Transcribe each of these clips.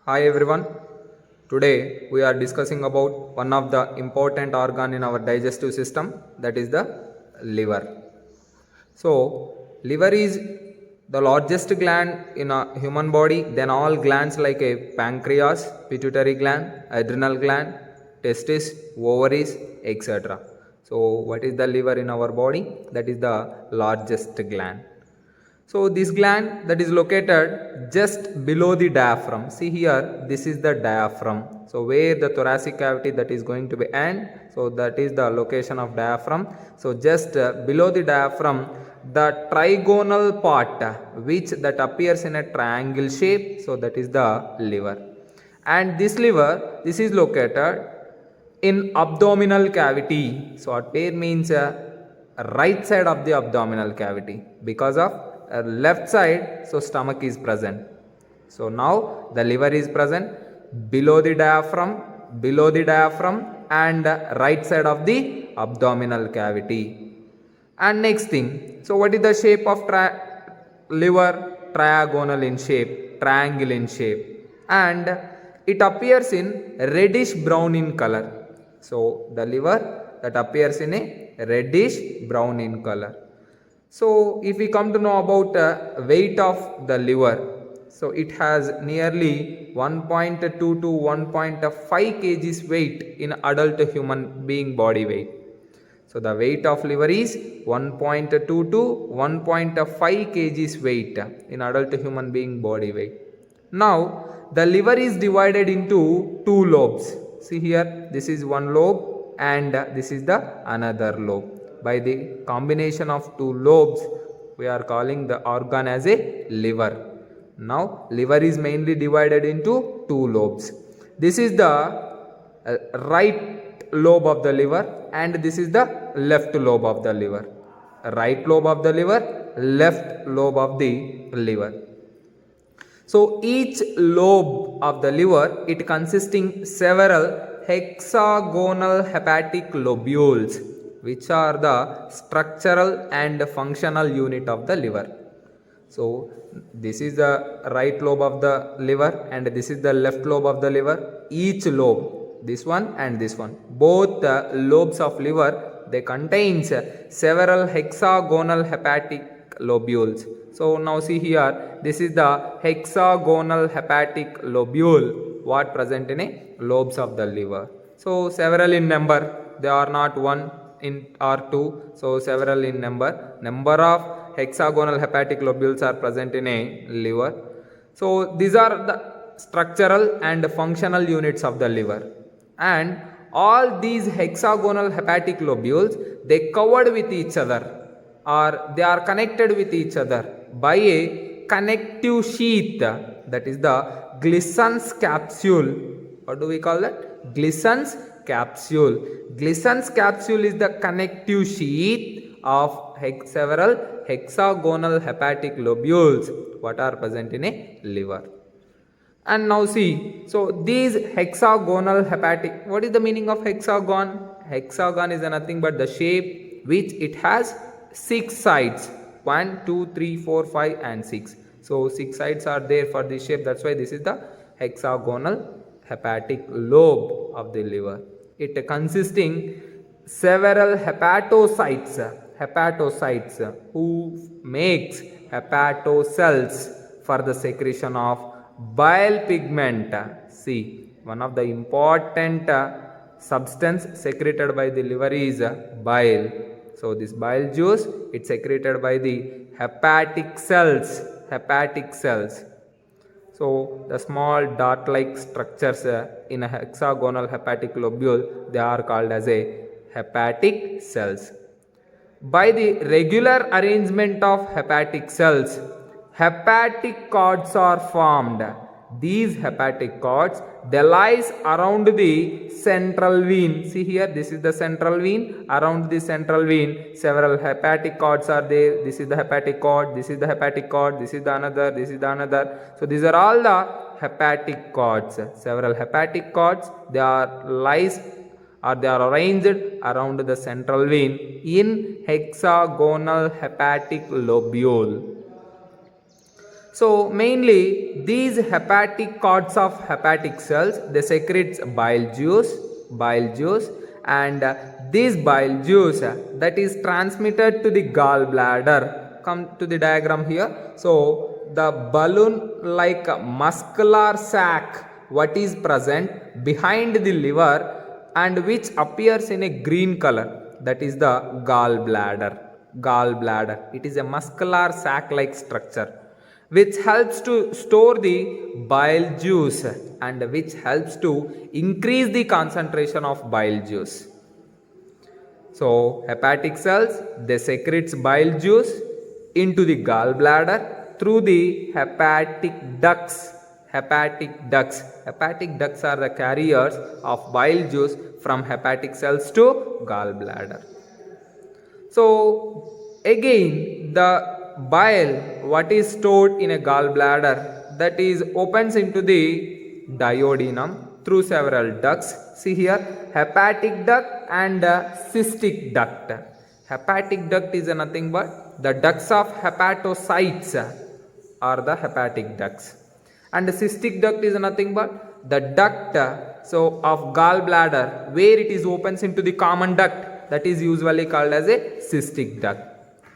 Hi everyone. Today we are discussing about one of the important organ in our digestive system, that is the liver. So liver is the largest gland in a human body. Then all glands like a pancreas, pituitary gland, adrenal gland, testis, ovaries, etc. So what is the liver in our body? That is the largest gland. So this gland that is located just below the diaphragm. See here, this is the diaphragm. So where the thoracic cavity that is going to be end. So that is the location of diaphragm. So just below the diaphragm, the trigonal part which that appears in a triangle shape. So that is the liver. And this liver, this is located in abdominal cavity. So where means right side of the abdominal cavity, because of left side, so stomach is present. So now the liver is present below the diaphragm and right side of the abdominal cavity. And next thing, so what is the shape of liver? Triagonal in shape, triangle in shape, and it appears in reddish brown in color. So the liver that appears in a reddish brown in color. So if we come to know about weight of the liver, so it has nearly 1.2 to 1.5 kgs weight in adult human being body weight. So the weight of liver is 1.2 to 1.5 kgs weight in adult human being body weight. Now the liver is divided into two lobes. See here, this is one lobe and this is the another lobe. By the combination of two lobes, we are calling the organ as a liver. Now liver is mainly divided into two lobes. This is the right lobe of the liver and this is the left lobe of the liver. Right lobe of the liver, left lobe of the liver. So each lobe of the liver, it consisting several hexagonal hepatic lobules, which are the structural and functional unit of the liver. So this is the right lobe of the liver and this is the left lobe of the liver. Each lobe, this one and this one, both the lobes of liver, they contains several hexagonal hepatic lobules. So now see here, this is the hexagonal hepatic lobule what present in a lobes of the liver. So several in number, they are not one in or two, so several in number of hexagonal hepatic lobules are present in a liver. So these are the structural and functional units of the liver, and all these hexagonal hepatic lobules, they covered with each other or they are connected with each other by a connective sheath, that is the Glissen's capsule. What do we call that? Glissen's capsule. Glissen's capsule is the connective sheath of several hexagonal hepatic lobules what are present in a liver. And now see, so these hexagonal hepatic, what is the meaning of hexagon? Hexagon is nothing but the shape which it has 6 sides. 1, 2, 3, 4, 5 and 6. So 6 sides are there for this shape. That's why this is the hexagonal hepatic lobe of the liver. It consisting several hepatocytes who makes hepatocells for the secretion of bile pigment. See, one of the important substance secreted by the liver is bile. So this bile juice, it's secreted by the hepatic cells. So the small dot-like structures in a hexagonal hepatic lobule, they are called as a hepatic cells. By the regular arrangement of hepatic cells, hepatic cords are formed. These hepatic cords, they lies around the central vein. See here, this is the central vein. Around the central vein, several hepatic cords are there. This is the hepatic cord, this is the hepatic cord, this is the another, this is the another. So these are all the hepatic cords. Several hepatic cords, they are lies or they are arranged around the central vein in hexagonal hepatic lobule. So mainly these hepatic cords of hepatic cells, they secretes bile juice, and this bile juice that is transmitted to the gallbladder. Come to the diagram here. So the balloon like muscular sac what is present behind the liver and which appears in a green color, that is the gallbladder. It is a muscular sac like structure which helps to store the bile juice and which helps to increase the concentration of bile juice. So hepatic cells, they secretes bile juice into the gallbladder through the hepatic ducts. Hepatic ducts are the carriers of bile juice from hepatic cells to gallbladder. So again the bile what is stored in a gallbladder, that is opens into the duodenum through several ducts. See here, hepatic duct and cystic duct. Hepatic duct is nothing but the ducts of hepatocytes are the hepatic ducts, and the cystic duct is nothing but the duct of gallbladder where it is opens into the common duct, that is usually called as a cystic duct.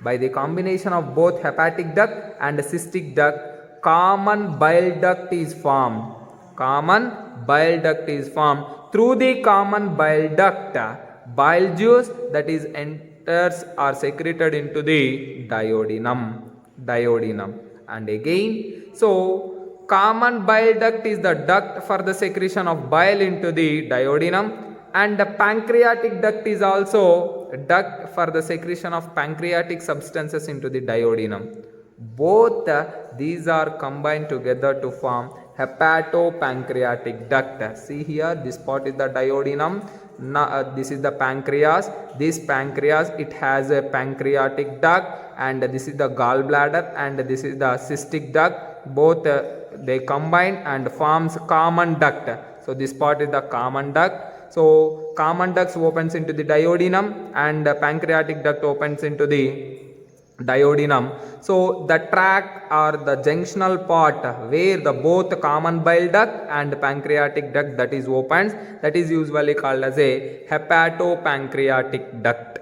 By the combination of both hepatic duct and cystic duct, common bile duct is formed. Through the common bile duct, bile juice that is enters or secreted into the duodenum. And again, so common bile duct is the duct for the secretion of bile into the duodenum, and the pancreatic duct is also a duct for the secretion of pancreatic substances into the duodenum. Both these are combined together to form hepatopancreatic duct. See here, this part is the duodenum. Now, this is the pancreas. This pancreas, it has a pancreatic duct, and this is the gallbladder, and this is the cystic duct. Both they combine and forms common duct. So this part is the common duct. So common ducts opens into the duodenum and pancreatic duct opens into the duodenum. So the tract or the junctional part where the both common bile duct and pancreatic duct that is opens, that is usually called as a hepatopancreatic duct.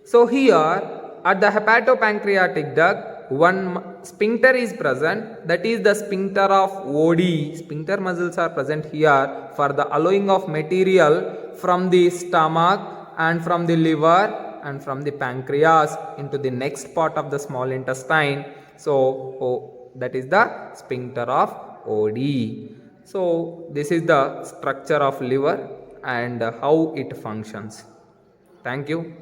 So here at the hepatopancreatic duct, one sphincter is present, that is the sphincter of OD. Sphincter muscles are present here for the allowing of material from the stomach and from the liver and from the pancreas into the next part of the small intestine. So that is the sphincter of OD. So this is the structure of liver and how it functions. Thank you.